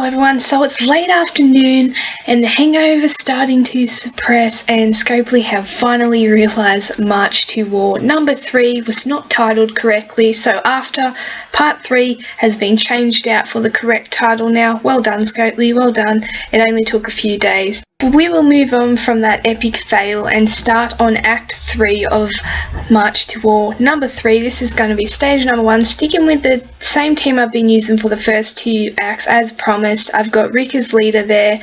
Hello everyone, so it's late afternoon and the hangover's starting to suppress, and Scopely have finally realised March to War number 3 was not titled correctly, so after part 3 has been changed out for the correct title now. Well done Scopely, well done. It only took a few days. But we will move on from that epic fail and start on Act 3 of March to War number 3. This is going to be stage number 1, sticking with the same team I've been using for the first 2 acts as promised. I've got Rick as leader there,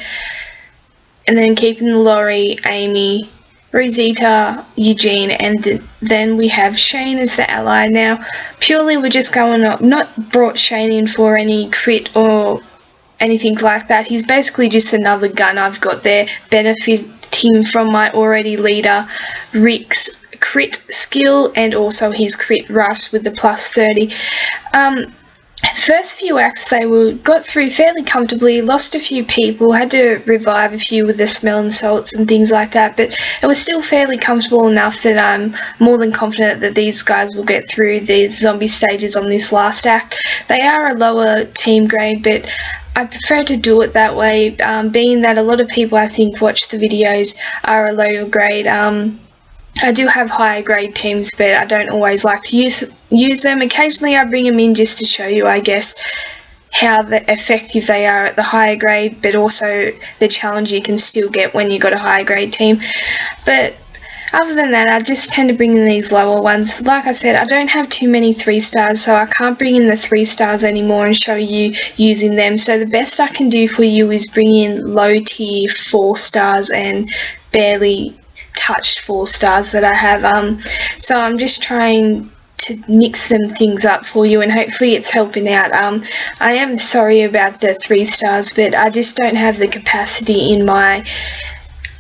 and then keeping Laurie, Amy, Rosita, Eugene, and then we have Shane as the ally. Now, purely we're just going up, not brought Shane in for any crit or anything like that. He's basically just another gun I've got there, benefiting from my already leader Rick's crit skill and also his crit rush with the plus 30. First few acts got through fairly comfortably, lost a few people, had to revive a few with the smell and salts and things like that, but it was still fairly comfortable enough that I'm more than confident that these guys will get through these zombie stages on this last act. They are a lower team grade, but I prefer to do it that way, being that a lot of people I think watch the videos are a lower grade. I do have higher grade teams, but I don't always like to use them. Occasionally I bring them in just to show you, I guess, how effective they are at the higher grade, but also the challenge you can still get when you got a higher grade team. But other than that, I just tend to bring in these lower ones. Like I said, I don't have too many 3 stars, so I can't bring in the 3 stars anymore and show you using them. So the best I can do for you is bring in low tier 4 stars and barely touched 4 stars that I have. So I'm just trying to mix them things up for you, and hopefully it's helping out. I am sorry about the 3 stars, but I just don't have the capacity in my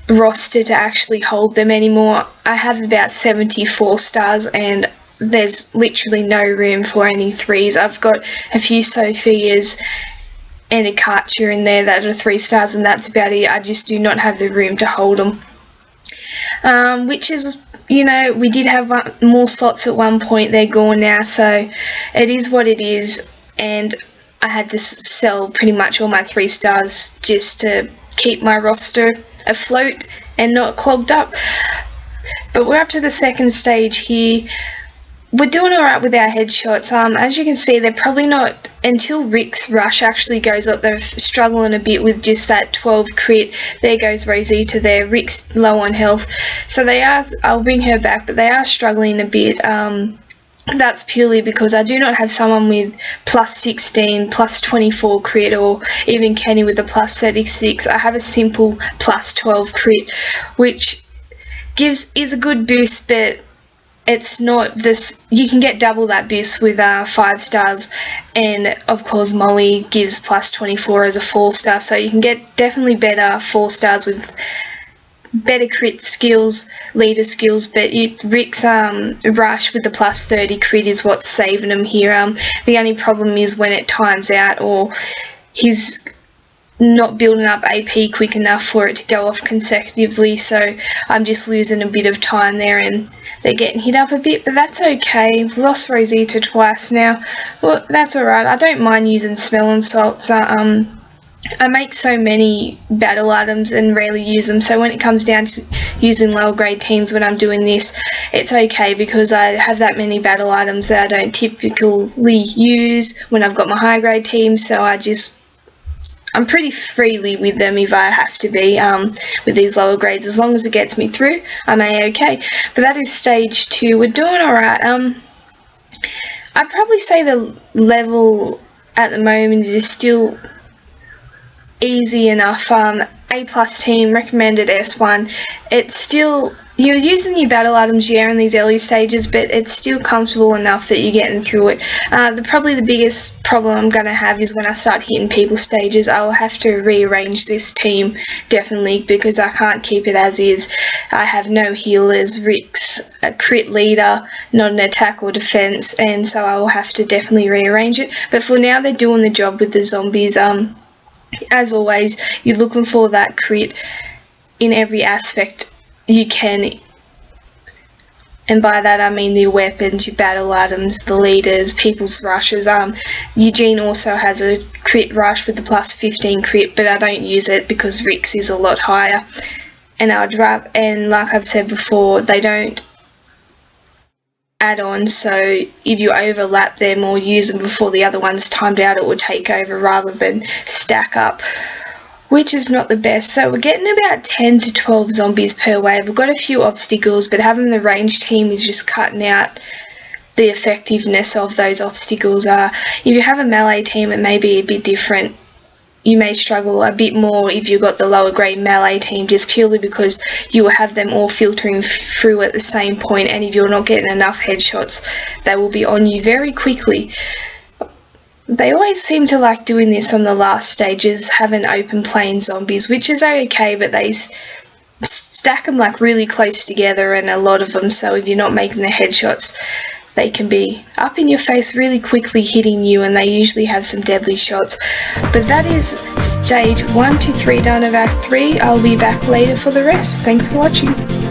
roster to actually hold them anymore. I have about 74 stars and there's literally no room for any 3s. I've got a few Sophias and a Karcher in there that are 3 stars, and that's about it. I just do not have the room to hold them. Which is, you know, we did have more slots at one point. They're gone now, so it is what it is, and I had to sell pretty much all my 3 stars just to keep my roster afloat and not clogged up. But we're up to the second stage here. We're doing alright with our headshots. As you can see, they're probably not, until Rick's rush actually goes up, they're struggling a bit with just that 12 crit. There goes Rosita there. Rick's low on health, so they are, I'll bring her back, but they are struggling a bit. That's purely because I do not have someone with plus 16, plus 24 crit, or even Kenny with a plus 36. I have a simple plus 12 crit, which is a good boost, but it's not this. You can get double that boost with 5 stars, and of course Molly gives plus 24 as a 4 star, so you can get definitely better 4 stars with better crit skills, leader skills. But Rick's rush with the plus 30 crit is what's saving him here. The only problem is when it times out, or he's not building up AP quick enough for it to go off consecutively, so I'm just losing a bit of time there and they're getting hit up a bit, but that's okay. We've lost Rosita twice now. Well, that's alright. I don't mind using smell and salts. I make so many battle items and rarely use them, so when it comes down to using lower grade teams when I'm doing this, it's okay because I have that many battle items that I don't typically use when I've got my high grade teams, so I'm pretty freely with them if I have to be with these lower grades. As long as it gets me through, I'm okay. But that is stage 2. We're doing alright. I'd probably say the level at the moment is still easy enough. A plus team, recommended S1. It's still, you're using your battle items, yeah, in these early stages, but it's still comfortable enough that you're getting through it. Probably the biggest problem I'm going to have is when I start hitting people stages. I will have to rearrange this team, definitely, because I can't keep it as is. I have no healers, Rick's a crit leader, not an attack or defense, and so I will have to definitely rearrange it. But for now, they're doing the job with the zombies. As always, you're looking for that crit in every aspect you can And by that I mean your weapons, your battle items, the leaders, people's rushes. Eugene also has a crit rush with the plus 15 crit, but I don't use it because Rick's is a lot higher. And like I've said before, they don't add on, so if you overlap them or use them before the other one's timed out, it will take over rather than stack up, which is not the best. So we're getting about 10 to 12 zombies per wave. We've got a few obstacles, but having the range team is just cutting out the effectiveness of those obstacles. If you have a melee team, it may be a bit different. You may struggle a bit more if you've got the lower grade melee team, just purely because you will have them all filtering through at the same point, and if you're not getting enough headshots, they will be on you very quickly. They always seem to like doing this on the last stages, having open plane zombies, which is okay, but they stack them like really close together, and a lot of them, so if you're not making the headshots, they can be up in your face really quickly hitting you, and they usually have some deadly shots. But that is stage 1 to 3 done of Act 3. I'll be back later for the rest. Thanks for watching.